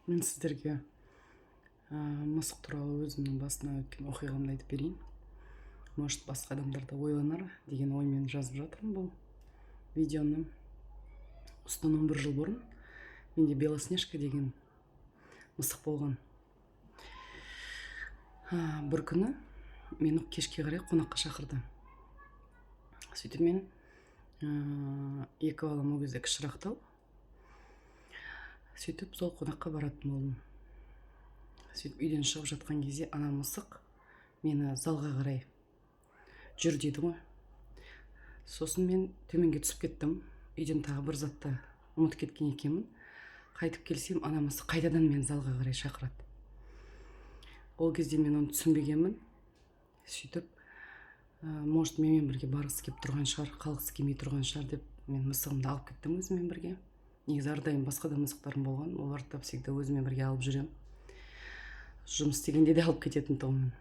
Мен сіздерге мысық туралы өзімнің басына өткен оқиғамды айтып берейін. Может, басқа адамдар да ойланар деген оймен жазып жатырмын бұл видеоны. Осыдан 11 жыл бұрын менде Белоснежка деген мысық болған. Бір күні мені кешке қарай қонаққа шақырды. Сөйтіп мен екі балам ол кезде кішірақтау. Сөйтіп сол қонаққа баратын болдым. Сөйтіп үйден шығып жатқан кезде ана мысық мені залға қарай жүр дейді ғой. Сосын мен төменге түсіп кеттім. Үйден тағы бір затты ұмытып кеткен екенмін. Қайтып келсем, ана мысық қайтадан мені залға қарай шақырады. Ол кезде мен оны түсінбегенмін. Сөйтіп, может, менімен бірге барғысы келіп тұрған шығар, қалғысы келмей тұрған шығар деп мен мысығымды алып кеттім өзіммен бірге. Негізі әрдайым басқа да мысықтарым болған, оларды да всегда өзіммен бірге алып жүремін. Жұмыс істегенде де алып кететін тұғымын.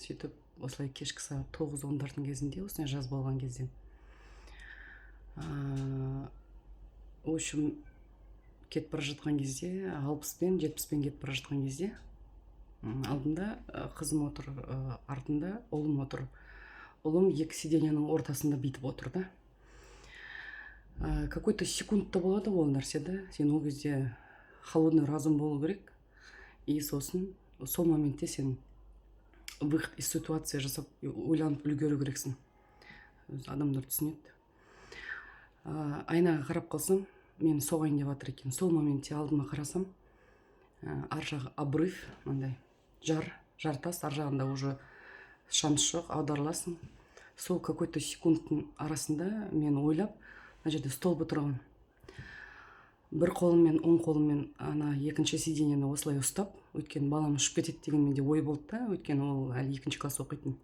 Сөйтіп, осылай кешкі сағат 9-10 кезінде, осылай жаз болған кезде. В общем, кетіп бара жатқан кезде, 60-пен 70-пен кетіп бара жатқан кезде, алдында қызым отыр, артында ұлым отыр. Ұлым екі сиденьяның ортасында бүйтіп отыр да. Какой-то секундта болады ол нәрсе да. Сен ол кезде холодный разум болу керек. И сосын сол моментте сен выход из ситуации жасап ойланып үлгеру керексің. Адамдар түсінеді. Айнаға қарап қалсам, мен соғайын деп жатыр екен. Сол моментте алдыма қарасам, ар жағы обрыв, мындай жартас, ар жағында уже шанс жоқ, аударыласың. Сол какой-то секундтың арасында мен ойлап, мына жерде столбы тұрған. Бір қолыммен, оң қолыммен ана екінші сиденьені осылай ұстап, өйткені балам ұшып кетеді деген менде ой болды да, өйткені ол әлі 2-ші класс оқитын.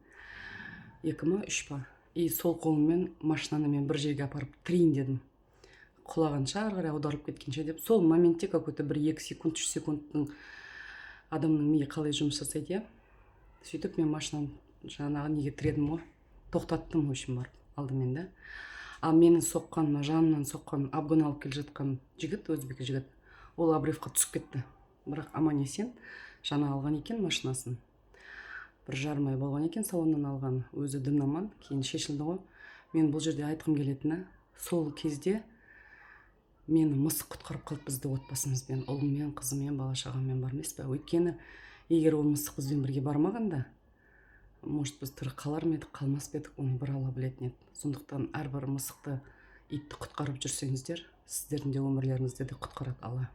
2 ма, 3 па. И сол қолыммен машинаны мен бір жерге апарып тірейін дедім. Құлағанша, ары қарай аударып кеткенше деп. Сол моментте какой-то бір 2 секунд, 3 секундтың адамның миы қалай жұмыс жасайды, иә. Сөйтіп мен машинаны жаңағы неге тіредім ғой. Тоқтаттым, в общем, барып алдымен да. А мені соққан, жанымнан соққан, обгон алып келе жатқан жігіт, өзбек жігіт, ол обрывқа түсіп кетті. Бірақ аман есен жаңа алған екен машинасын. 1,5 ай болған екен салоннан алған. Өзі дін аман, кейін шешілді ғой. Мен бұл жерде айтқым келетіні, сол кезде мені мысық құтқарып қалды бізді отбасымызбен, ұлыммен, қызыммен, бала шағаммен бар емес пе? Өйткені егер ол мысық бізбен бірге бармағанда, может, біз тірі қалар ма едік, қалмас па едік, оны бір Алла білетін еді. Сондықтан әрбір мысықты, итті құтқарып жүрсеңіздер, сіздердің де өмірлеріңізді де құтқарады Алла.